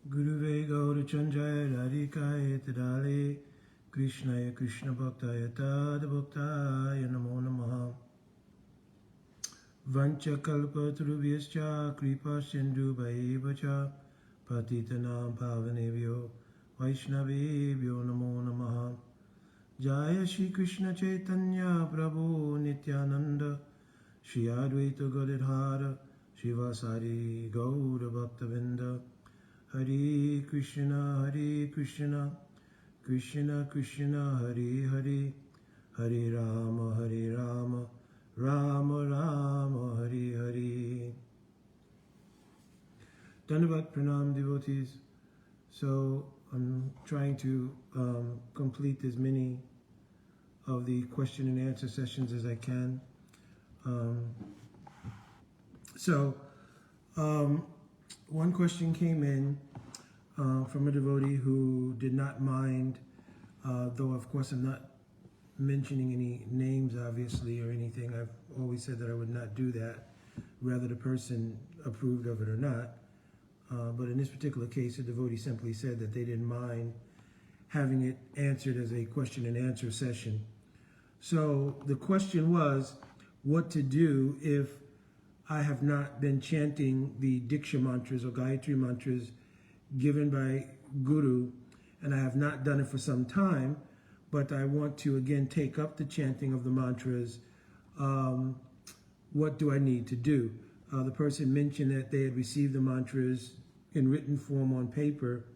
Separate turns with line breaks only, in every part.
Guruve Gaurachandraya Radhikaya Tadale Krishnaya Krishna Bhaktaya Tad Bhaktaya Namo Namaha Vancha Kalpa Trubhyascha Kripa Sindhu Bhaivacha Patitanam Pavanebhyo Vaishnavebhyo Namo Namaha Jaya Shri Krishna Chaitanya Prabhu Nityananda Shri Advaita Gadadhara Shivasari Gaura Bhaktavinda Hare Krishna, Krishna Krishna, Hare Hare, Hare Rama, Rama Rama, Hare Hare. Dandavat Pranam devotees. So I'm trying to complete as many of the question and answer sessions as I can. One question came in from a devotee who did not mind, though of course I'm not mentioning any names obviously or anything. I've always said that I would not do that, whether the person approved of it or not. But in this particular case, a devotee simply said that they didn't mind having it answered as a question and answer session. So the question was what to do if I have not been chanting the Diksha mantras or Gayatri mantras given by Guru, and I have not done it for some time, but I want to again take up the chanting of the mantras. What do I need to do? The person mentioned that they had received the mantras in written form on paper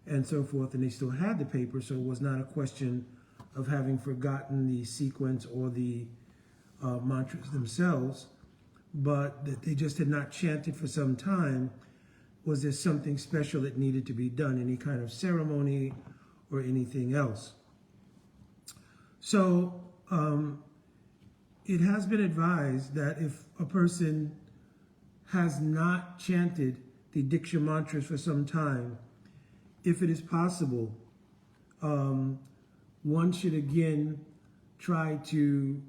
and so forth, and they still had the paper, so it was not a question of having forgotten the sequence or the mantras themselves, but that they just had not chanted for some time. Was there something special that needed to be done, any kind of ceremony or anything else? So it has been advised that if a person has not chanted the Diksha mantras for some time, if it is possible, one should again try to,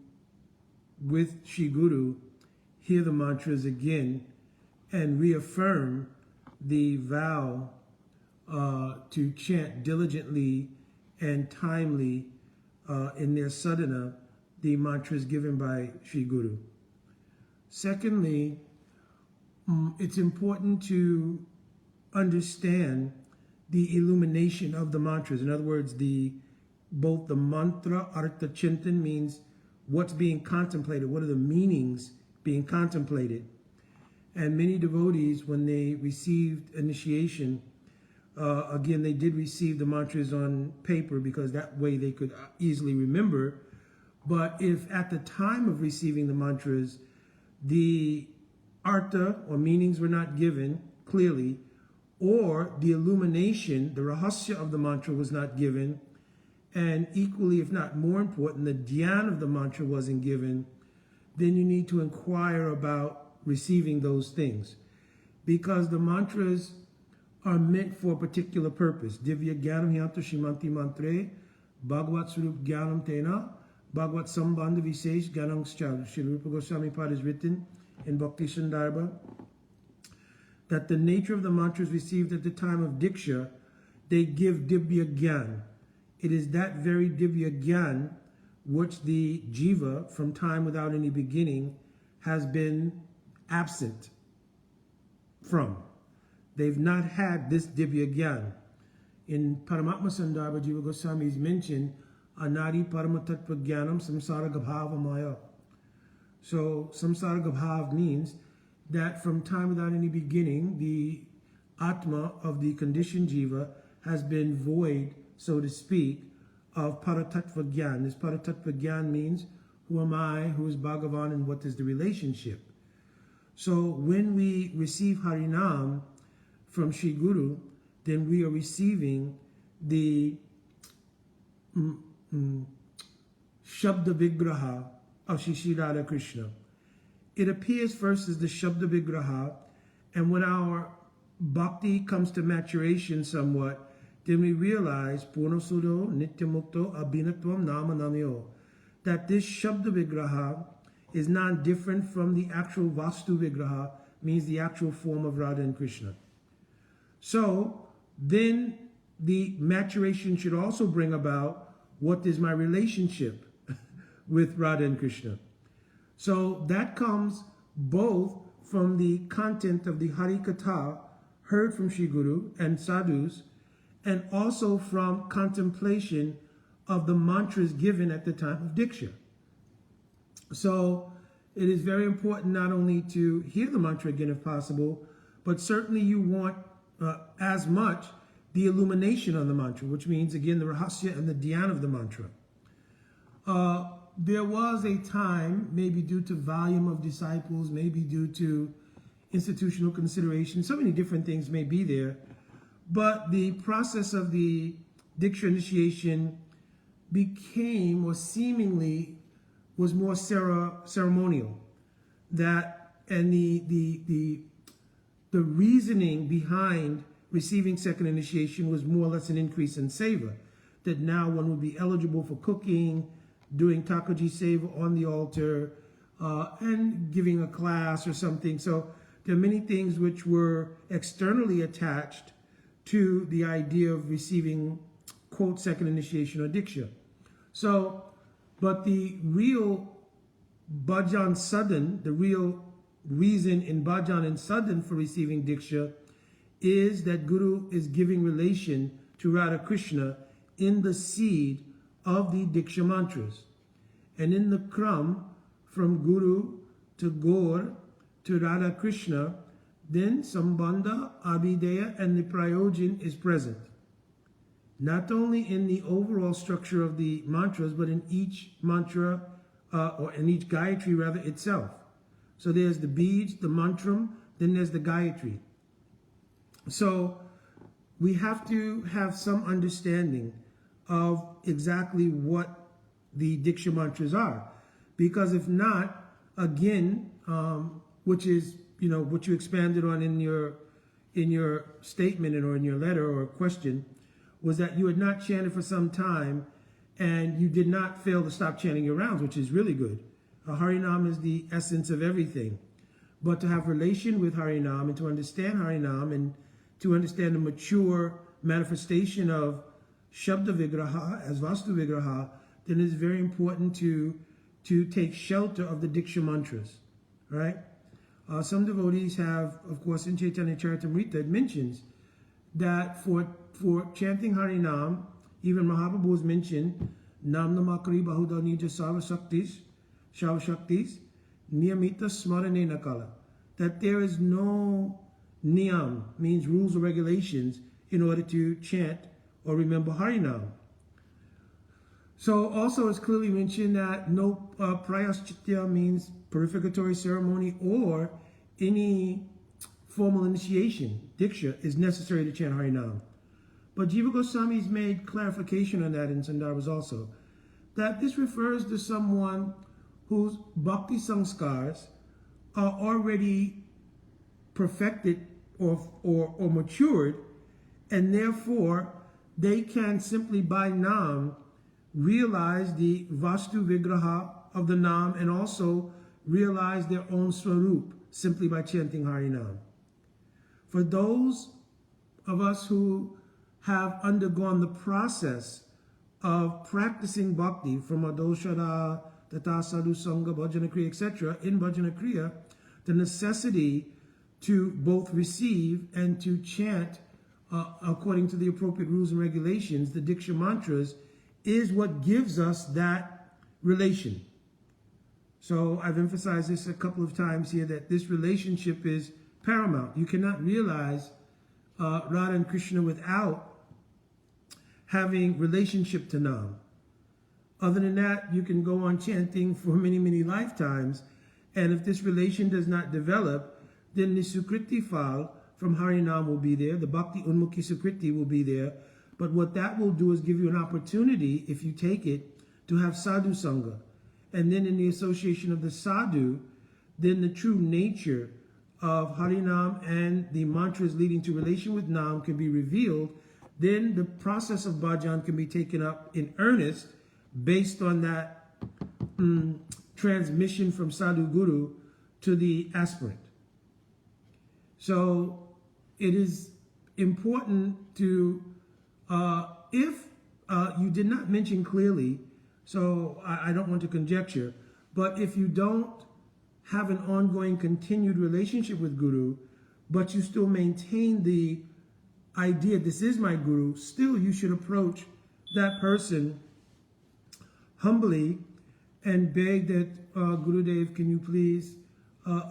with Shri Guru, hear the mantras again and reaffirm the vow to chant diligently and timely in their sadhana the mantras given by Shri Guru. Secondly, it's important to understand the illumination of the mantras. In other words, both the mantra artha chintan means what's being contemplated, what are the meanings being contemplated. And many devotees, when they received initiation, again, they did receive the mantras on paper because that way they could easily remember. But if at the time of receiving the mantras, the artha or meanings were not given clearly, or the illumination, the rahasya of the mantra was not given, and equally, if not more important, the dhyan of the mantra wasn't given, then you need to inquire about receiving those things. Because the mantras are meant for a particular purpose. Divya Gyanam Hyanto Shimanti Mantre, Bhagavad Swarup Gyanam Tena, Bhagavad Sambandha Visesh Gyanam Schal. Srila Rupa Goswami Pad is written in Bhakti Sandarbha that the nature of the mantras received at the time of Diksha, they give Divya Gyan. It is that very Divya Gyan which the jiva, from time without any beginning, has been absent from. They've not had this Divya Gyan. In Paramatma Sandarbha, Jiva Goswami is mentioned, Anari Paramatatva Gyanam Samsara Gabhava Maya. So, Samsara Gabhav means that from time without any beginning, the Atma of the conditioned jiva has been void, so to speak, of Paratattva Gyan. This Paratattva Gyan means, who am I, who is Bhagavan, and what is the relationship? So when we receive Harinam from Shri Guru, then we are receiving the Shabda Vigraha of Shri Radha Krishna. It appears first as the Shabda Vigraha, and when our bhakti comes to maturation somewhat, then we realize Purnasudo Nityamukto Abhinatvam Nama Namyo, that this Shabda Vigraha is not different from the actual Vastu Vigraha, means the actual form of Radha and Krishna. So then the maturation should also bring about what is my relationship with Radha and Krishna. So that comes both from the content of the Hari Katha heard from Sri Guru and sadhus, and also from contemplation of the mantras given at the time of Diksha. So it is very important not only to hear the mantra again if possible, but certainly you want as much the illumination of the mantra, which means again the rahasya and the dhyana of the mantra. There was a time, maybe due to volume of disciples, maybe due to institutional consideration, so many different things may be there, but the process of the Diksha initiation became, or seemingly was more ceremonial. That, and the reasoning behind receiving second initiation was more or less an increase in seva, that now one would be eligible for cooking, doing Takaji seva on the altar, and giving a class or something. So there are many things which were externally attached to the idea of receiving, quote, second initiation or Diksha. So, but the real bhajan sadhan, the real reason in bhajan and sadhan for receiving Diksha is that Guru is giving relation to Radha Krishna in the seed of the Diksha mantras. And in the kram, from Guru to Gaur to Radha Krishna, then Sambandha, Abhideya, and the Prayojan is present. Not only in the overall structure of the mantras, but in each mantra, or in each Gayatri rather itself. So there's the beads, the mantram, then there's the Gayatri. So we have to have some understanding of exactly what the Diksha mantras are. Because if not, again, which is, you know, what you expanded on in your statement or in your letter or question, was that you had not chanted for some time and you did not fail to stop chanting your rounds, which is really good. Harinam is the essence of everything. But to have relation with Harinam and to understand Harinam and to understand the mature manifestation of Shabda Vigraha as Vastu Vigraha, then it's very important to take shelter of the Diksha mantras, right? Some devotees have, of course, in Chaitanya Charitamrita, it mentions that for chanting Harinam, even Mahaprabhu has mentioned, Nam Namakari Bahuda Nija Shaktis, Niyamita Smarane Nakala, that there is no niyam, means rules or regulations, in order to chant or remember Harinam. So also it's clearly mentioned that no prayaschitya, means purificatory ceremony or any formal initiation, Diksha, is necessary to chant Harinam. But Jiva Goswami's made clarification on that in Sandarbhas also, that this refers to someone whose bhakti sanskars are already perfected or matured, and therefore they can simply by Nam realize the Vastu Vigraha of the Nam and also realize their own Swarup simply by chanting Harinam. For those of us who have undergone the process of practicing bhakti from Adoshara, Tata Sadhu Sangha, Bhajana Kriya, etc., in Bhajana Kriya, the necessity to both receive and to chant according to the appropriate rules and regulations, the Diksha mantras, is what gives us that relation. So I've emphasized this a couple of times here, that this relationship is paramount. You cannot realize Radha and Krishna without having relationship to Nam. Other than that, you can go on chanting for many, many lifetimes, and if this relation does not develop, then the Sukriti fal from Harinam will be there, the Bhakti Unmukhi Sukriti will be there, but what that will do is give you an opportunity, if you take it, to have Sadhu Sangha. And then in the association of the Sadhu, then the true nature of Harinam and the mantras leading to relation with Nam can be revealed. Then the process of bhajan can be taken up in earnest based on that transmission from Sadhu Guru to the aspirant. So it is important to, if you did not mention clearly, so I don't want to conjecture, but if you don't have an ongoing continued relationship with Guru, but you still maintain the idea, this is my Guru, still you should approach that person humbly and beg that, Gurudev, can you please,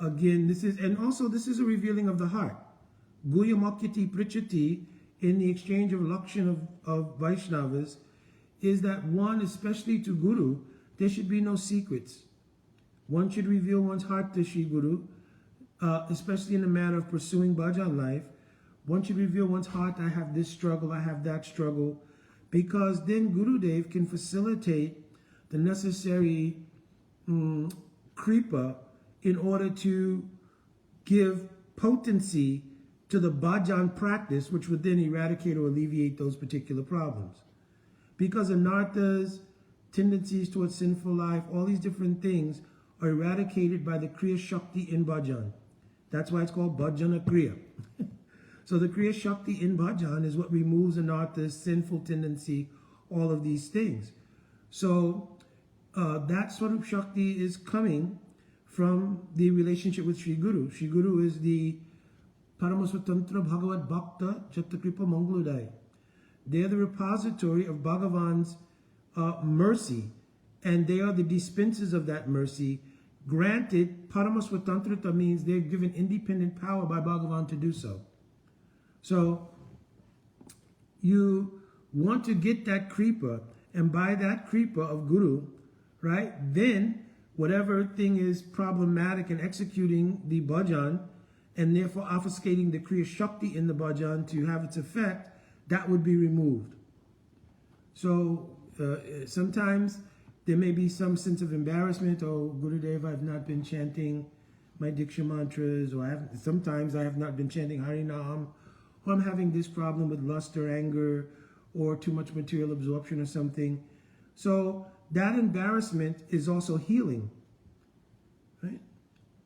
again, this is a revealing of the heart. Guyamakiti Prichati, in the exchange of lakshan of Vaishnavas, is that one, especially to Guru, there should be no secrets. One should reveal one's heart to Shri Guru, especially in the matter of pursuing bhajan life. One should reveal one's heart, I have this struggle, I have that struggle, because then Gurudev can facilitate the necessary kripa in order to give potency to the bhajan practice, which would then eradicate or alleviate those particular problems. Because anarthas, tendencies towards sinful life, all these different things are eradicated by the Kriya Shakti in bhajan. That's why it's called bhajana Kriya. So the Kriya Shakti in bhajan is what removes anarthas, sinful tendency, all of these things. So that sort of Shakti is coming from the relationship with Sri Guru. Sri Guru is the Paramasvatantra Bhagavad Bhakta Jatakripa Mangaludai. They are the repository of Bhagavan's mercy, and they are the dispensers of that mercy. Granted, Paramasvatantrata means they're given independent power by Bhagavan to do so. So, you want to get that kripa, and by that kripa of Guru, right, then whatever thing is problematic in executing the bhajan, and therefore obfuscating the Kriya Shakti in the bhajan to have its effect, that would be removed. So sometimes there may be some sense of embarrassment. Oh, Gurudev, I've not been chanting my Diksha mantras, or sometimes I have not been chanting Harinam, or I'm having this problem with lust or anger, or too much material absorption or something. So that embarrassment is also healing, right?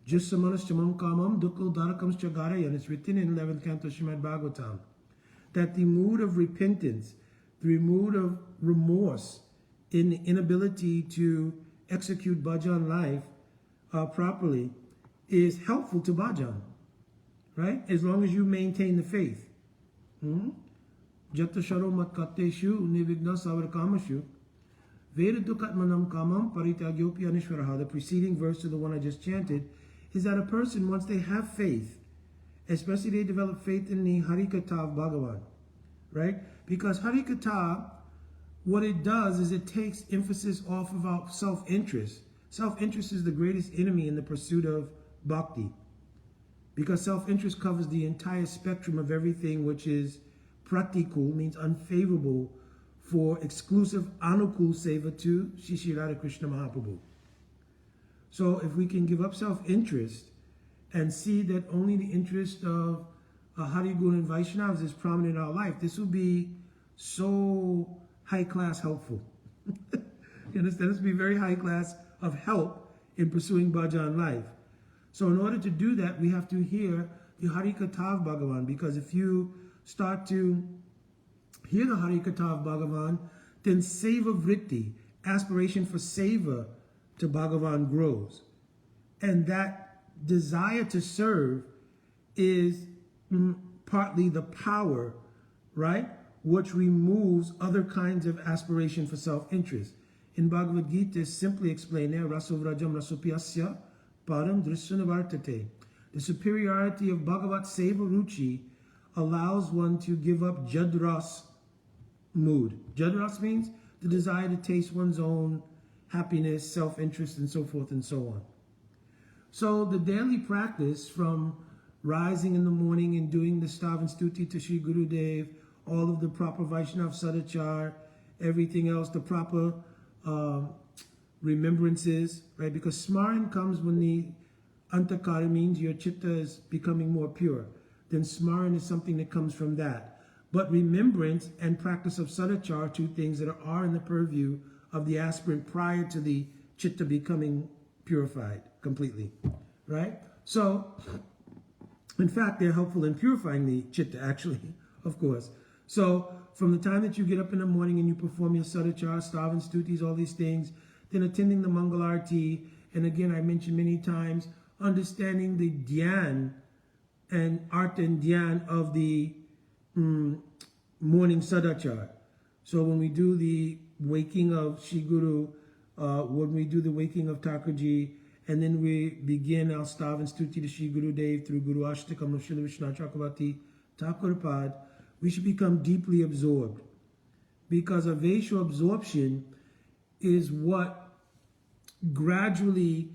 Jusamanas kamam dukko darakams chagaraya, and it's written in 11th canto Srimad Bhagavatam, that the mood of repentance, the mood of remorse in the inability to execute bhajan life properly is helpful to bhajan, right? As long as you maintain the faith. Jata sharo mat katteshu nivigna savar kamashu veda dukatmanam kamam paritagyopi anishvaraha. The preceding verse to the one I just chanted is that a person, once they have faith, especially they develop faith in the Harikatha of Bhagavan, right? Because Harikatha, what it does is it takes emphasis off of our self-interest. Self-interest is the greatest enemy in the pursuit of bhakti, because self-interest covers the entire spectrum of everything which is pratikul, means unfavorable, for exclusive anukul seva to Shri Radha Krishna Mahaprabhu. So if we can give up self-interest and see that only the interest of Hari Guru and Vaishnavas is prominent in our life, this will be so high-class helpful. You understand? This will be very high-class of help in pursuing bhajan life. So in order to do that, we have to hear the Harikatha of Bhagavan, because if you start to hear the Harikatha of Bhagavan, then seva vritti, aspiration for seva to Bhagavan, grows. And that desire to serve is partly the power, right, which removes other kinds of aspiration for self-interest. In Bhagavad Gita, simply explained there, Rasovrajam Rasupyasya Param Drishanavartate. The superiority of Bhagavat Seva Ruchi allows one to give up Jadras mood. Jadras means the desire to taste one's own happiness, self-interest, and so forth and so on. So the daily practice, from rising in the morning and doing the Stav and Stuti to Sri Gurudev, all of the proper Vaishnav Sadachar, everything else, the proper remembrances, right? Because smaran comes when the antakara means your chitta is becoming more pure. Then smaran is something that comes from that. But remembrance and practice of sadachar are two things that are in the purview of the aspirant prior to the chitta becoming purified completely, right? So, in fact, they're helpful in purifying the chitta, actually, of course. So from the time that you get up in the morning and you perform your sadachar, stavan, stutis, all these things, then attending the Mangal Arati, and again I mentioned many times, understanding the dhyan and art and dhyan of the morning sadachar. So when we do the waking of Shri Guru, when we do the waking of Thakurji, and then we begin our stav and stuti to Shri Guru Dev through Guru Ashtakam of Srila Vishnu Chakravarti Thakurpad, we should become deeply absorbed. Because a Vaishya absorption is what gradually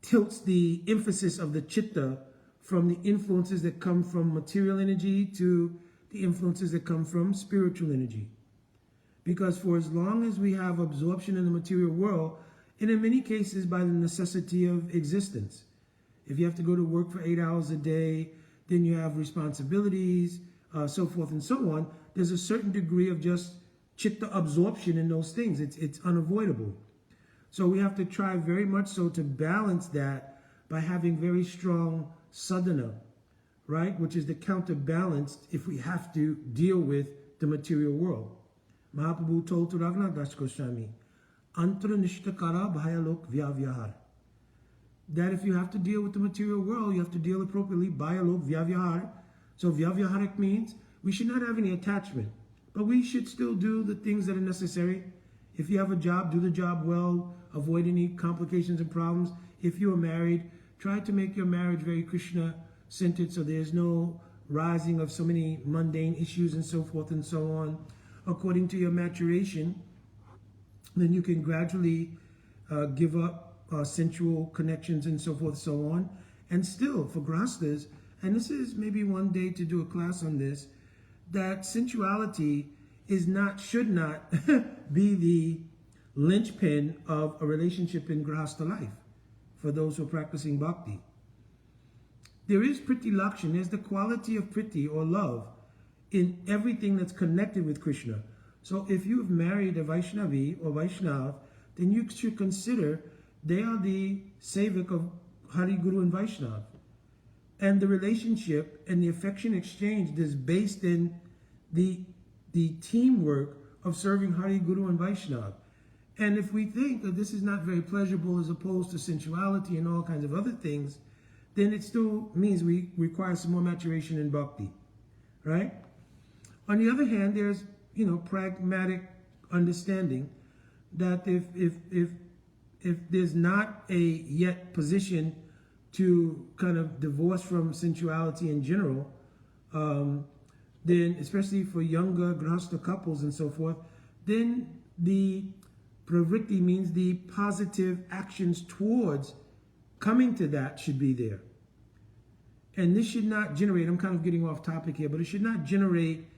tilts the emphasis of the chitta from the influences that come from material energy to the influences that come from spiritual energy. Because for as long as we have absorption in the material world, and in many cases by the necessity of existence, if you have to go to work for 8 hours a day, then you have responsibilities, so forth and so on, there's a certain degree of just chitta absorption in those things. It's unavoidable. So we have to try very much so to balance that by having very strong sadhana, right? Which is the counterbalance if we have to deal with the material world. Mahaprabhu told to Raghunath Das Goswami, Antra Nishtakara Bhayalok Vyavyahar. That if you have to deal with the material world, you have to deal appropriately. Bhayalok Vyavyahar. So Vyavyaharik means we should not have any attachment, but we should still do the things that are necessary. If you have a job, do the job well, avoid any complications and problems. If you are married, try to make your marriage very Krishna-centered so there's no rising of so many mundane issues and so forth and so on. According to your maturation, then you can gradually give up sensual connections and so forth and so on. And still, for grastas, and this is maybe one day to do a class on this, that sensuality should not be the linchpin of a relationship in grahasta life for those who are practicing bhakti. There is priti lakshan, there's the quality of priti or love in everything that's connected with Krishna. So if you've married a Vaishnavi or Vaishnav, then you should consider they are the sevak of Hari, Guru and Vaishnav. And the relationship and the affection exchange is based in the teamwork of serving Hari, Guru and Vaishnav. And if we think that this is not very pleasurable as opposed to sensuality and all kinds of other things, then it still means we require some more maturation in bhakti, right? On the other hand, there's, pragmatic understanding that if there's not a yet position to kind of divorce from sensuality in general, then especially for younger grahasta couples and so forth, then the pravritti means the positive actions towards coming to that should be there. And this should not generate, I'm kind of getting off topic here, but it should not generate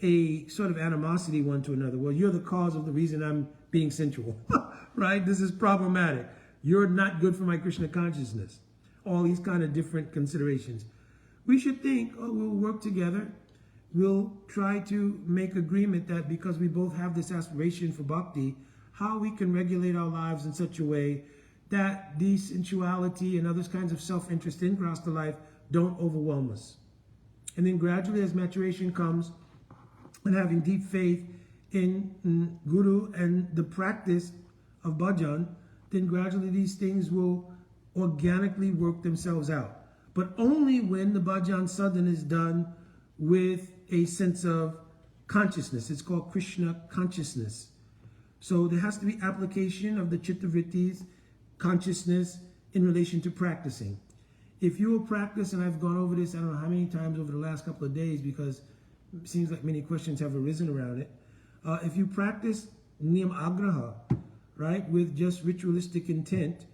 a sort of animosity one to another. Well, you're the cause of the reason I'm being sensual, right? This is problematic. You're not good for my Krishna consciousness. All these kind of different considerations. We should think, we'll work together. We'll try to make agreement that because we both have this aspiration for bhakti, how we can regulate our lives in such a way that the sensuality and other kinds of self-interest in grahasta life don't overwhelm us. And then gradually as maturation comes, and having deep faith in Guru and the practice of bhajan, then gradually these things will organically work themselves out. But only when the bhajan sadhana is done with a sense of consciousness. It's called Krishna consciousness. So there has to be application of the chitta vrittis, consciousness, in relation to practicing. If you will practice, and I've gone over this, I don't know how many times over the last couple of days, because it seems like many questions have arisen around it. If you practice niyam agraha, right, with just ritualistic intent,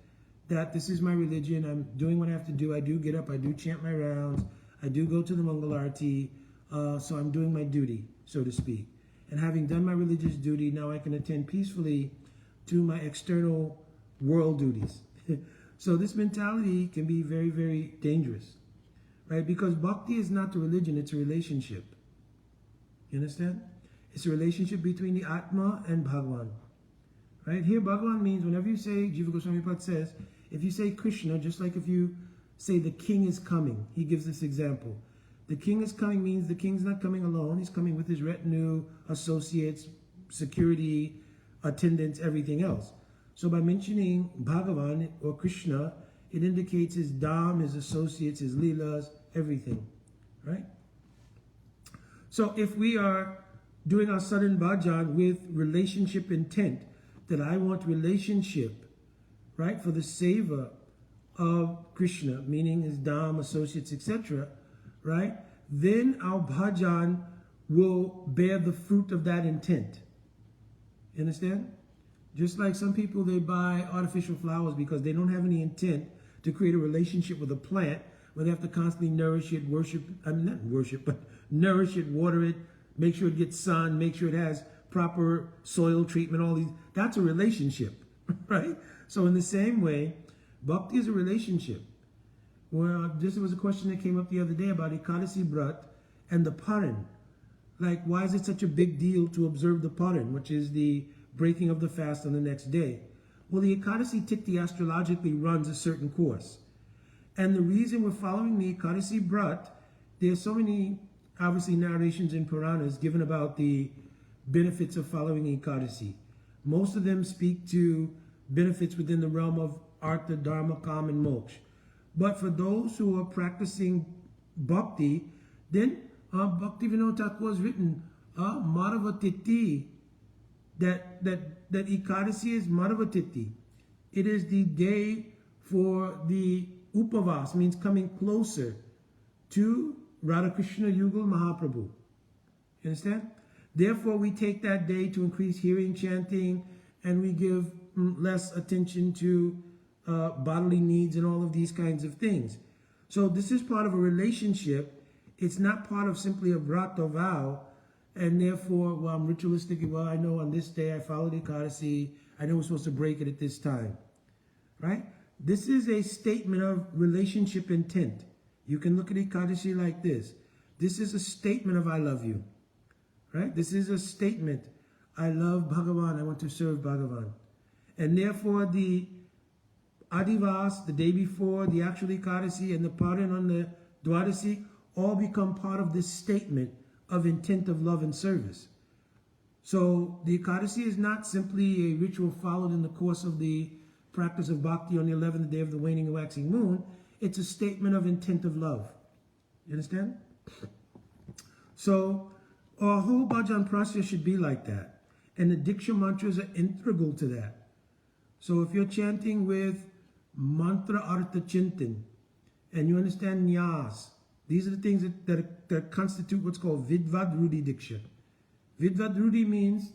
that this is my religion, I'm doing what I have to do, I do get up, I do chant my rounds, I do go to the Mangal Arati, so I'm doing my duty, so to speak. And having done my religious duty, now I can attend peacefully to my external world duties. So this mentality can be very, very dangerous, right? Because bhakti is not a religion, it's a relationship. You understand? It's a relationship between the Atma and Bhagavan. Right? Here Bhagavan means whenever you say, Jiva Goswami Pad says, if you say Krishna, just like if you say the king is coming, he gives this example. The king is coming means the king's not coming alone. He's coming with his retinue, associates, security, attendants, everything else. So by mentioning Bhagavan or Krishna, it indicates his dham, his associates, his leelas, everything, right? So if we are doing our sudden bhajan with relationship intent, that I want relationship, right, for the seva of Krishna, meaning his dham, associates, etc., right, then our bhajan will bear the fruit of that intent. You understand? Just like some people, they buy artificial flowers because they don't have any intent to create a relationship with a plant, where they have to constantly nourish it, nourish it, water it, make sure it gets sun, make sure it has proper soil treatment, all these. That's a relationship, right? So in the same way, bhakti is a relationship. Well, this was a question that came up the other day about Ekadasi Brat and the Paran. Like, why is it such a big deal to observe the Paran, which is the breaking of the fast on the next day? Well, the Ekadasi Tikti astrologically runs a certain course. And the reason we're following the Ekadasi Brat, there's so many, obviously, narrations in Puranas given about the benefits of following Ekadasi. Most of them speak to benefits within the realm of Artha, Dharma, Kam, and Moksha. But for those who are practicing bhakti, then Bhakti Vinod Thakur has written Madhava Tithi, that Ekadasi is Madhava Tithi. It is the day for the Upavas, means coming closer to Radhakrishna Yugal Mahaprabhu. You understand? Therefore, we take that day to increase hearing, chanting, and we give less attention to bodily needs and all of these kinds of things. So this is part of a relationship. It's not part of simply a vrat or vow, and therefore, well, I'm ritualistic. Well, I know on this day I followed Ekadasi. I know we're supposed to break it at this time, right? This is a statement of relationship intent. You can look at Ekadasi like this. This is a statement of I love you, right? This is a statement. I love Bhagavan. I want to serve Bhagavan. And therefore, the Adivas, the day before, the actual Ekadasi, and the Paran on the Dwadasi, all become part of this statement of intent of love and service. So the Ekadasi is not simply a ritual followed in the course of the practice of bhakti on the 11th day of the waning and waxing moon. It's a statement of intent of love. You understand? So our whole bhajan process should be like that. And the Diksha mantras are integral to that. So if you're chanting with mantra artha chintan, and you understand nyas, these are the things that constitute what's called vidvadrudi diksha. Vidvadrudi means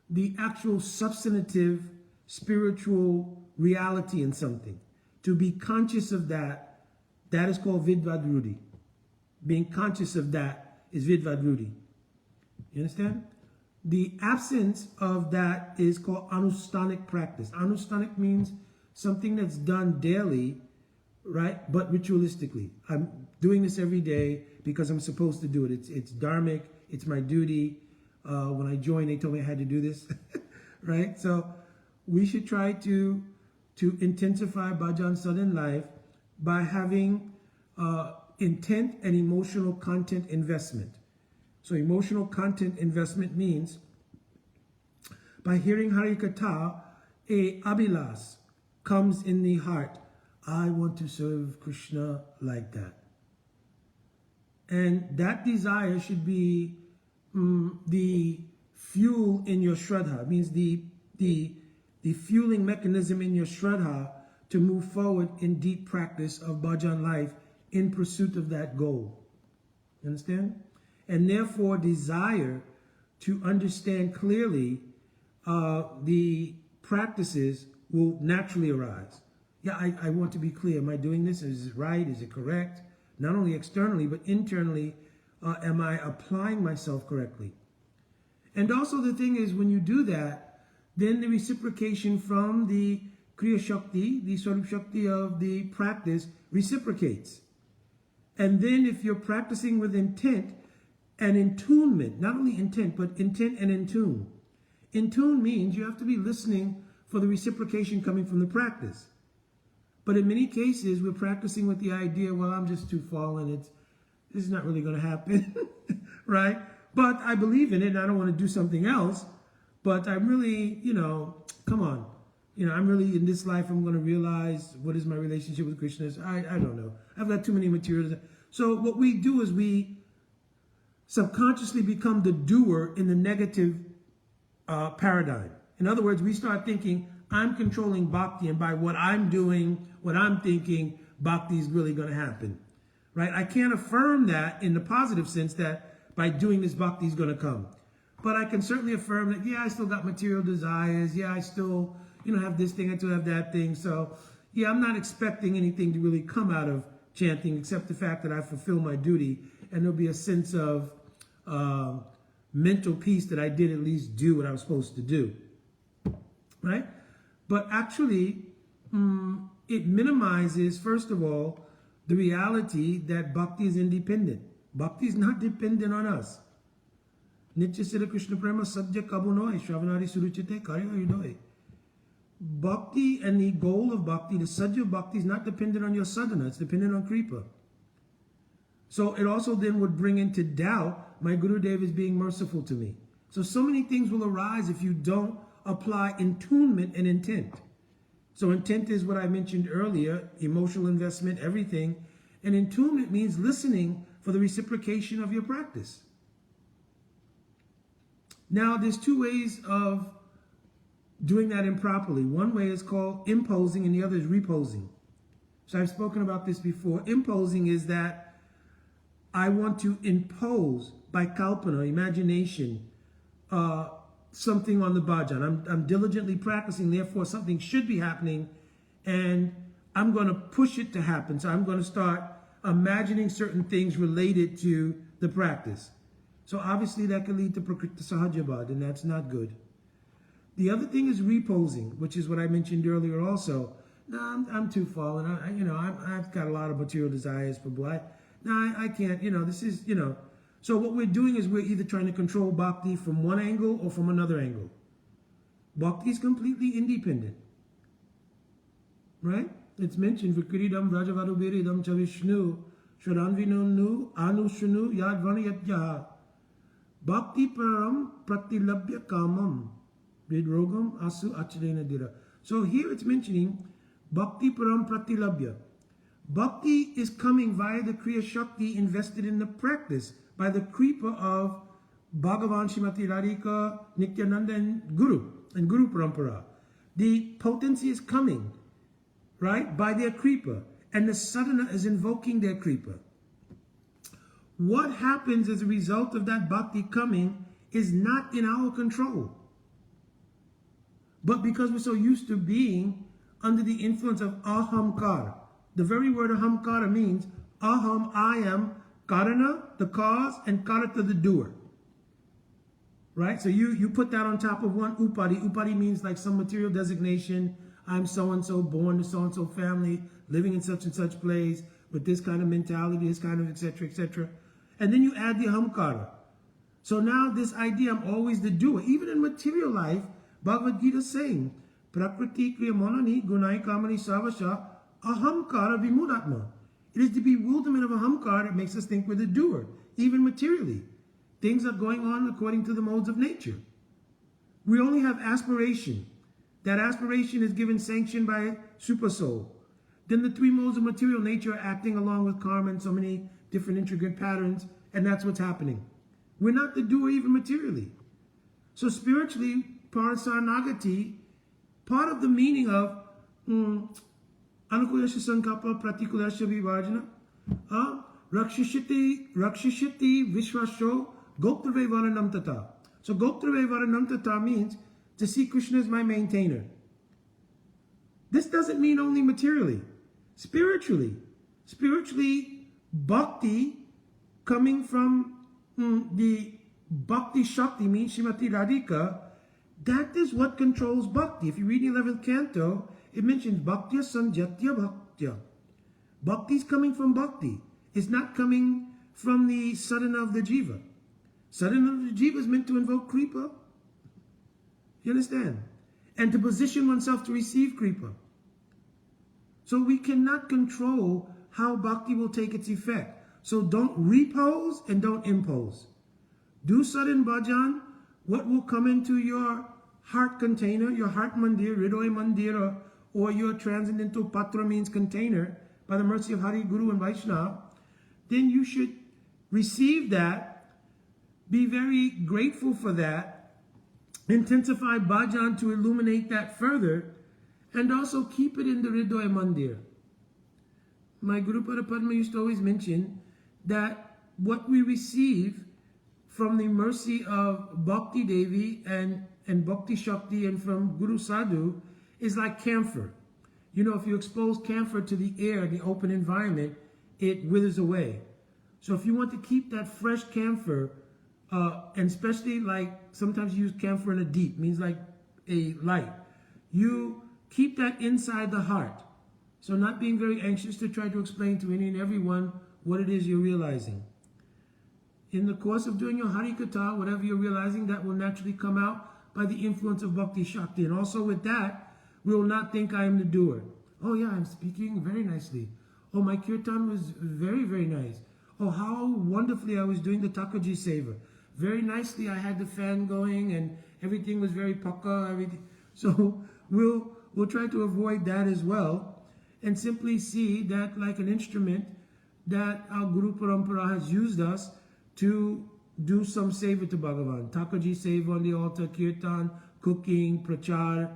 the actual substantive spiritual reality in something. To be conscious of that, that is called vidvadrudi. Being conscious of that is vidvadrudi. You understand? The absence of that is called anustanic practice. Anustanic means something that's done daily, right? But ritualistically. I'm doing this every day because I'm supposed to do it. It's dharmic. It's my duty. When I joined, they told me I had to do this, right? So we should try to intensify bhajan sadhan life by having intent and emotional content investment. So emotional content investment means by hearing Harikatha, a abhilas comes in the heart. I want to serve Krishna like that. And that desire should be the fuel in your shraddha. It means the fueling mechanism in your shraddha to move forward in deep practice of bhajan life in pursuit of that goal. You understand? And therefore desire to understand clearly the practices will naturally arise. Yeah, I want to be clear. Am I doing this? Is it right? Is it correct? Not only externally, but internally, am I applying myself correctly? And also the thing is, when you do that, then the reciprocation from the Kriya Shakti, the Swarup Shakti of the practice, reciprocates. And then if you're practicing with intent and intunement, not only intent, but intent and intune. Intune means you have to be listening for the reciprocation coming from the practice. But in many cases, we're practicing with the idea, well, I'm just too fallen. this is not really going to happen, right? But I believe in it, and I don't want to do something else. But I'm really, come on. I'm really, in this life, I'm going to realize what is my relationship with Krishna. I don't know. I've got too many materials. So what we do is we subconsciously become the doer in the negative paradigm. In other words, we start thinking, I'm controlling bhakti, and by what I'm doing, what I'm thinking, bhakti is really going to happen, right? I can't affirm that in the positive sense that by doing this, bhakti is going to come. But I can certainly affirm that, yeah, I still got material desires. Yeah, I still, have this thing, I still have that thing. So, yeah, I'm not expecting anything to really come out of chanting except the fact that I fulfill my duty, and there'll be a sense of mental peace that I did at least do what I was supposed to do, right? But actually, it minimizes, first of all, the reality that bhakti is independent. Bhakti is not dependent on us. Nitya Sira Krishna Prema Sadhya Kabunoi Shravanari Suruchite Karya Yudoi. Bhakti and the goal of bhakti, the sadhya of bhakti, is not dependent on your sadhana, it's dependent on kripa. So it also then would bring into doubt, my Gurudev is being merciful to me. So many things will arise if you don't apply attunement and intent. So intent is what I mentioned earlier, emotional investment, everything. And attunement means listening for the reciprocation of your practice. Now, there's two ways of doing that improperly. One way is called imposing, and the other is reposing. So I've spoken about this before. Imposing is that I want to impose by kalpana, imagination, something on the bhajan. I'm diligently practicing, therefore something should be happening, and I'm going to push it to happen. So I'm going to start imagining certain things related to the practice. So obviously that can lead to prakriti sahajabad, and that's not good. The other thing is reposing, which is what I mentioned earlier also. No, I'm too fallen. I've got a lot of material desires for boy. No, I can't. This is, So what we're doing is we're either trying to control bhakti from one angle or from another angle. Bhakti is completely independent. Right? It's mentioned, Vikridam Rajavarubiridam Chavishnu Sharanvinunu Anushunu Yadvanayatyaha Bhakti Param Pratilabhya Kamam Vidrogam Asu Acharena Dira. So here it's mentioning Bhakti Param Pratilabhya. Bhakti is coming via the Kriya Shakti invested in the practice by the kripa of Bhagavan Srimati Radhika, Nityananda, and Guru Parampara. The potency is coming, right, by their kripa, and the sadhana is invoking their kripa. What happens as a result of that bhakti coming is not in our control. But because we're so used to being under the influence of ahamkara, the very word ahamkara means aham, I am, karana, the cause, and karata, the doer. Right? So you put that on top of one upadi. Upadi means like some material designation. I'm so-and-so, born to so-and-so family, living in such and such place, with this kind of mentality, this kind of etc., etc. And then you add the ahamkara. So now this idea, I'm always the doer. Even in material life, Bhagavad Gita is saying, Prakriti kriya monani gunai kamani savasha ahamkara vimudatma. It is the bewilderment of ahamkara that makes us think we're the doer, even materially. Things are going on according to the modes of nature. We only have aspiration. That aspiration is given sanction by super soul. Then the three modes of material nature are acting along with karma and so many different intricate patterns, and that's what's happening. We're not the doer even materially. So spiritually, parasanagati, part of the meaning of anukulasya sankapa pratikulasya vivajana, rakshishiti vishwasho goptrave varanam tata. So goptrave varanam tata means to see Krishna as my maintainer. This doesn't mean only materially. Spiritually, bhakti coming from the bhakti shakti means Srimati Radhika. That is what controls bhakti. If you read the 11th canto, it mentions bhaktya sanjatya bhaktya. Bhakti is coming from bhakti. It's not coming from the sadhana of the jiva. Sadhana of the jiva is meant to invoke kripa. You understand? And to position oneself to receive kripa. So we cannot control how bhakti will take its effect. So don't repose and don't impose. Do sudden bhajan. What will come into your heart container, your heart mandir, Hridoy mandir, or your transcendental patra means container, by the mercy of Hari, Guru, and Vaishnava, then you should receive that, be very grateful for that, intensify bhajan to illuminate that further, and also keep it in the Hridoy mandir. My Guru Pada Padma used to always mention that what we receive from the mercy of Bhakti Devi and Bhakti Shakti and from Guru Sadhu is like camphor. You know, if you expose camphor to the air, the open environment, it withers away. So if you want to keep that fresh camphor, and especially like sometimes you use camphor in a deep, means like a light, you keep that inside the heart. So not being very anxious to try to explain to any and everyone what it is you're realizing. In the course of doing your Hari Katha, whatever you're realizing, that will naturally come out by the influence of Bhakti Shakti. And also with that, we will not think I am the doer. Oh yeah, I'm speaking very nicely. Oh, my kirtan was very, very nice. Oh, how wonderfully I was doing the Takaji Seva. Very nicely I had the fan going and everything was very paka, everything. So we'll try to avoid that as well and simply see that like an instrument that our Guru Parampara has used us to do some seva to Bhagavan. Takaji Seva on the altar, kirtan, cooking, prachar,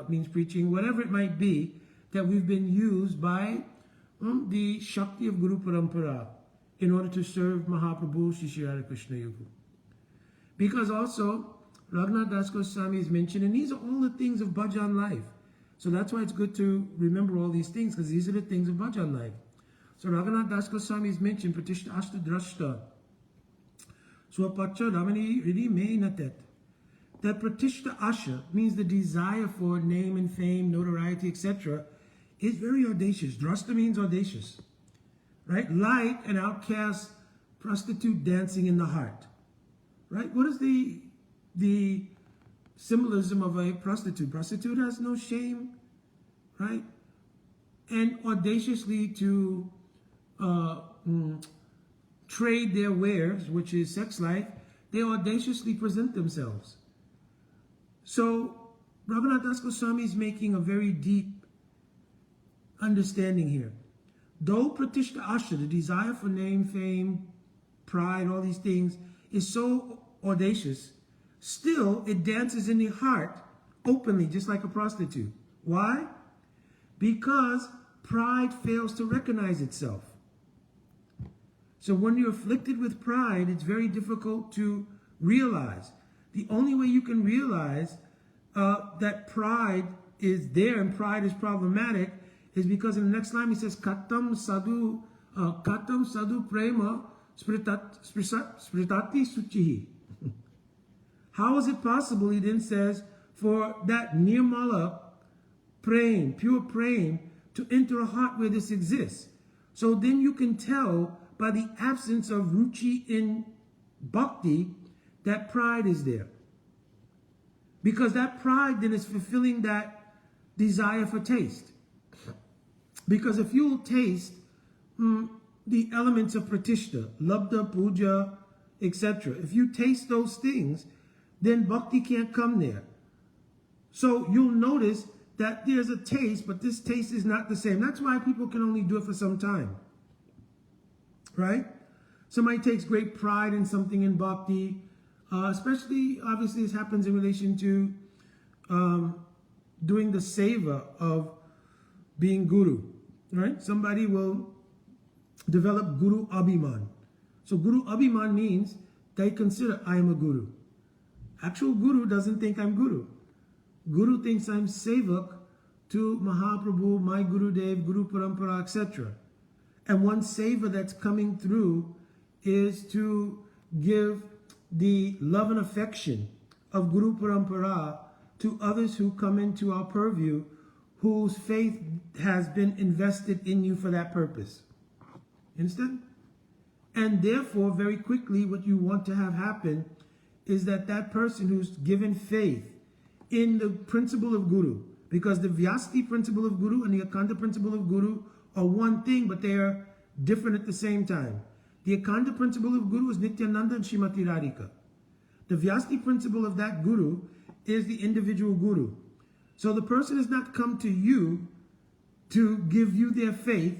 means preaching, whatever it might be, that we've been used by the Shakti of Guru Parampara in order to serve Mahaprabhu Shri Shri Hare Krishna Yugu. Because also, Raghunath Das Goswami is mentioned, and these are all the things of bhajan life. So that's why it's good to remember all these things, because these are the things of bhajan life. So Raghunath Das Goswami is mentioned, Pratishta Ashta Drashta, Swapacha Ramani Ridi Me Natet. That Pratishta Asha means the desire for name and fame, notoriety, etc., is very audacious. Drashta means audacious, right? Like an outcast prostitute dancing in the heart, right? What is the symbolism of a prostitute? Prostitute has no shame, right? And audaciously to trade their wares, which is sex life, they audaciously present themselves. So Raghunath Das Goswami is making a very deep understanding here. Though Pratishta Asha, the desire for name, fame, pride, all these things, is so audacious, still it dances in the heart openly, just like a prostitute. Why? Because pride fails to recognize itself. So when you're afflicted with pride, it's very difficult to realize. The only way you can realize that pride is there and pride is problematic is because in the next line he says, Katam sadhu prema spritati suchihi. How is it possible, he then says, for that nirmala praying, pure praying, to enter a heart where this exists? So then you can tell by the absence of ruchi in bhakti that pride is there. Because that pride then is fulfilling that desire for taste. Because if you'll taste the elements of pratishta, labdha, puja, etc., if you taste those things, then bhakti can't come there. So you'll notice that there's a taste, but this taste is not the same. That's why people can only do it for some time. Right? Somebody takes great pride in something in bhakti, especially, obviously, this happens in relation to doing the seva of being guru. Right? Somebody will develop guru abhiman. So guru abhiman means they consider I am a guru. Actual guru doesn't think I'm guru. Guru thinks I'm sevak to Mahaprabhu, my Guru Dev, Guru Parampara, etc. And one seva that's coming through is to give the love and affection of Guru Parampara to others who come into our purview, whose faith has been invested in you for that purpose. Understand? And therefore, very quickly, what you want to have happen is that that person who's given faith in the principle of Guru, because the Vyasti principle of Guru and the Akanta principle of Guru are one thing, but they are different at the same time. The Akanda principle of Guru is Nityananda and Srimati Radhika. The Vyasti principle of that Guru is the individual Guru. So the person has not come to you to give you their faith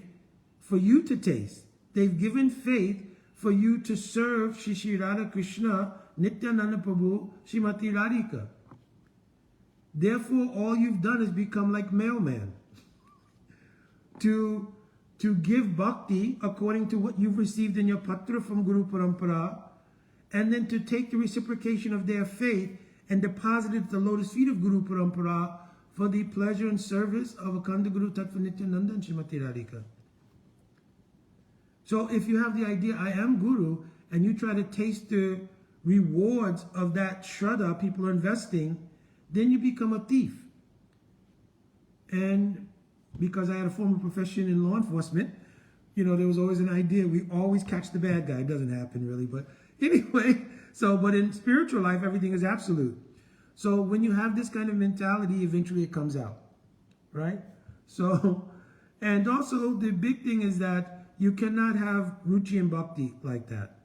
for you to taste. They've given faith for you to serve Shri Radha Krishna, Nityananda Prabhu, Srimati Radhika. Therefore, all you've done is become like mailman. To give bhakti according to what you've received in your patra from Guru Parampara, and then to take the reciprocation of their faith and deposit it at the lotus feet of Guru Parampara for the pleasure and service of Akanda Guru Tattva Nityananda and Srimati Radhika. So if you have the idea, I am Guru, and you try to taste the rewards of that shraddha people are investing, then you become a thief. And because I had a former profession in law enforcement, you know, there was always an idea, we always catch the bad guy. It doesn't happen really, but anyway, but in spiritual life, everything is absolute. So when you have this kind of mentality, eventually it comes out, right? So, and also the big thing is that you cannot have ruchi and bhakti like that.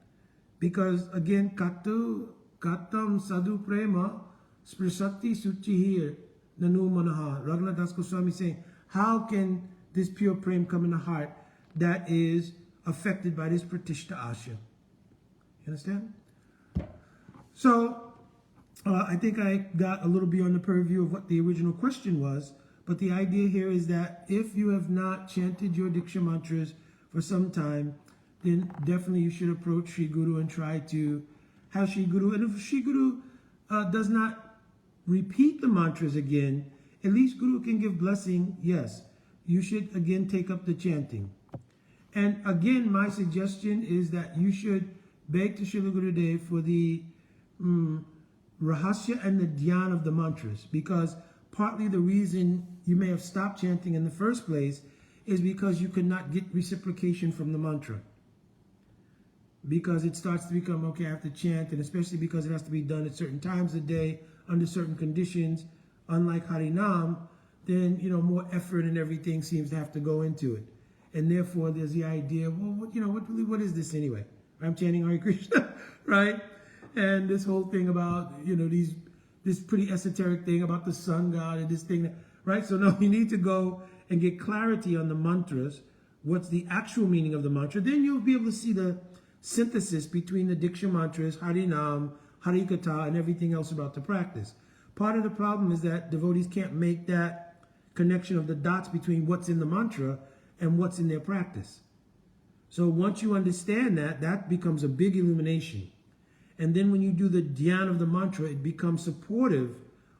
Because again, katam sadhu prema sprisati suchihir nanu manaha. Raghunath Das Goswami saying, how can this pure prem come in the heart that is affected by this pratishta asha? You understand? So, I think I got a little beyond the purview of what the original question was, but the idea here is that if you have not chanted your Diksha mantras for some time, then definitely you should approach Sri Guru and try to have Sri Guru. And if Sri Guru does not repeat the mantras again, at least Guru can give blessing. Yes, you should again take up the chanting. And again, my suggestion is that you should beg to Srila Gurudev for the rahasya and the dhyan of the mantras, because partly the reason you may have stopped chanting in the first place is because you could not get reciprocation from the mantra. Because it starts to become, okay, I have to chant, and especially because it has to be done at certain times of the day, under certain conditions, unlike Harinam, then, you know, more effort and everything seems to have to go into it. And therefore, there's the idea, well, what is this anyway? I'm chanting Hare Krishna, right? And this whole thing about, you know, this pretty esoteric thing about the sun god and this thing, right? So no, you need to go and get clarity on the mantras. What's the actual meaning of the mantra? Then you'll be able to see the synthesis between the Diksha mantras, Harinam, Harikatha, and everything else about the practice. Part of the problem is that devotees can't make that connection of the dots between what's in the mantra and what's in their practice. So once you understand that, that becomes a big illumination. And then when you do the dhyan of the mantra, it becomes supportive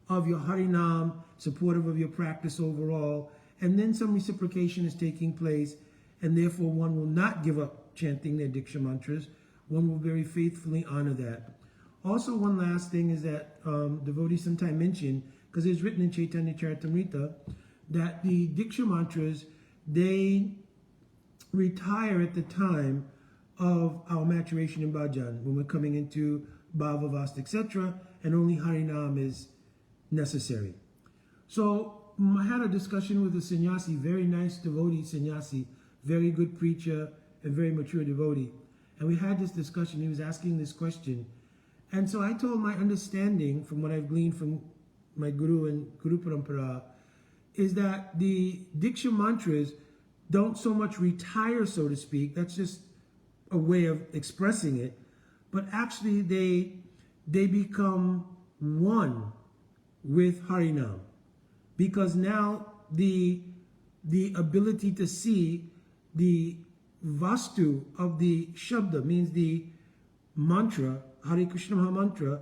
of your Harinam, supportive of your practice overall, and then some reciprocation is taking place, and therefore one will not give up chanting their Diksha mantras. One will very faithfully honor that. Also, one last thing is that devotees sometimes mention, because it's written in Chaitanya Charitamrita, that the Diksha mantras, they retire at the time of our maturation in bhajan, when we're coming into bhava, vasta, etc., and only Harinam is necessary. So I had a discussion with a sannyasi, very nice devotee sannyasi, very good preacher, and very mature devotee. And we had this discussion. He was asking this question. And so I told my understanding from what I've gleaned from my guru and Guru Parampara is that the Diksha mantras don't so much retire, so to speak. That's just a way of expressing it. But actually they become one with Harinam. Because now the ability to see the vastu of the shabda, means the mantra, Hare Krishna Maha Mantra,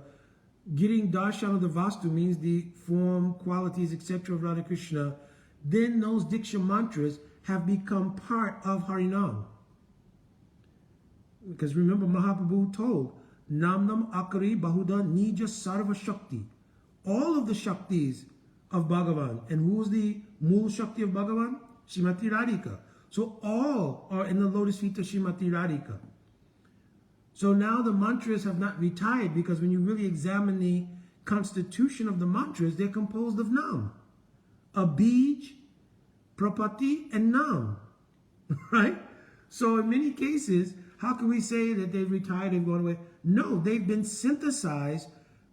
getting darshan of the vastu means the form, qualities, etc. of Radha Krishna. Then those Diksha mantras have become part of Harinam. Because remember, Mahaprabhu told, Namnam Akari Bahuda Nija Sarva Shakti. All of the Shaktis of Bhagavan. And who is the Mool Shakti of Bhagavan? Srimati Radhika. So all are in the lotus feet of Srimati Radhika. So now the mantras have not retired, because when you really examine the constitution of the mantras, they're composed of Nam. Abij, Prapati, and Nam. Right? So in many cases, how can we say that they've retired, they've gone away? No, they've been synthesized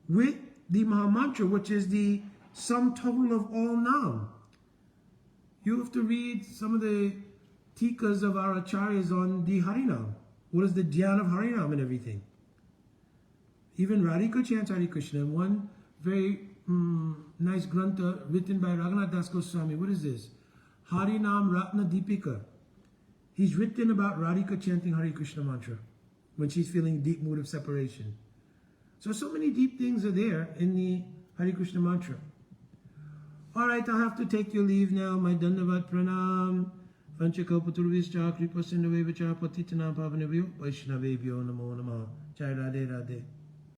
with the Mahamantra, which is the sum total of all Nam. You have to read some of the tikas of our acharyas on the Harinam. What is the dhyan of Harinam and everything? Even Radhika chants Hare Krishna. One very nice grantha written by Raghunath Das Goswami. What is this? Harinam Ratna Deepika. He's written about Radhika chanting Hare Krishna mantra when she's feeling deep mood of separation. So many deep things are there in the Hare Krishna mantra. All right, I'll have to take your leave now. My Dandavat Pranam. Vanchakalpaturvischa Kripasindavevacha Patitanam Pavanavyo Vaishnavebhyo Namo Namah. Jai Radhe Radhe.